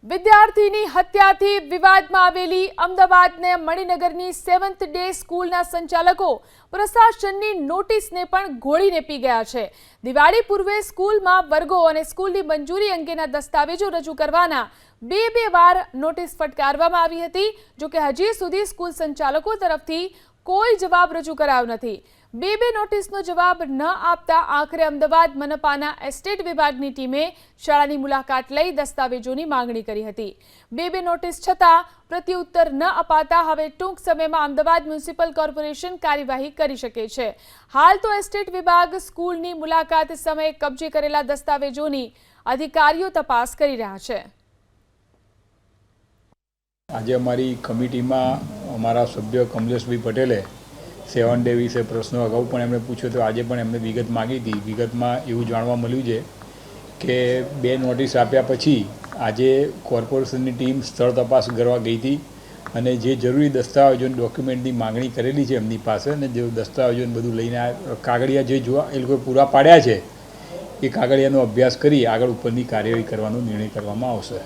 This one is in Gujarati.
વિદ્યાર્થીની હત્યાથી વિવાદમાં આવેલી અમદાવાદને મણિનગરની 7th ડે સ્કૂલના સંચાલકો પ્રશાસનની નોટિસને પણ ઘોળીને પી ગયા છે। દિવાળી પૂર્વે સ્કૂલમાં વર્ગો અને સ્કૂલની મંજૂરી અંગેના દસ્તાવેજો રજૂ કરવાના બે વાર નોટિસ ફટકારવામાં આવી હતી। જો કે હજી સુધી સ્કૂલ સંચાલકો તરફથી કોઈ જવાબ રજૂ કરાયો નથી। બે નોટિસનો જવાબ ન આપતા આખરે અમદાવાદ મનપાના એસ્ટેટ વિભાગની ટીમે શાળાની મુલાકાત લઈ દસ્તાવેજોની માંગણી કરી હતી। બે નોટિસ છતાં પ્રત્યુત્તર ન અપાતા હવે ટૂંક સમયમાં અમદાવાદ મ્યુનિસિપલ કોર્પોરેશન કાર્યવાહી કરી શકે છે। હાલ તો એસ્ટેટ વિભાગ સ્કૂલની મુલાકાત સમયે કબજે કરેલા દસ્તાવેજોની અધિકારીઓ તપાસ કરી રહ્યા છે। આજે અમારી કમિટીમાં અમારા સભ્ય કમલેશભાઈ પટેલે 7 ડે વિશે પ્રશ્નો અગાઉ પણ એમણે પૂછ્યો તો આજે પણ એમને વિગત માગી હતી। વિગતમાં એવું જાણવા મળ્યું છે કે બે નોટિસ આપ્યા પછી આજે કોર્પોરેશનની ટીમ સ્થળ તપાસ કરવા ગઈ હતી અને જે જરૂરી દસ્તાવેજોની ડોક્યુમેન્ટની માંગણી કરેલી છે એમની પાસે અને જે દસ્તાવેજોને બધું લઈને કાગળિયા જે જોવા એ લોકોએ પૂરા પાડ્યા છે એ કાગળિયાનો અભ્યાસ કરી આગળ ઉપરની કાર્યવાહી કરવાનો નિર્ણય કરવામાં આવશે।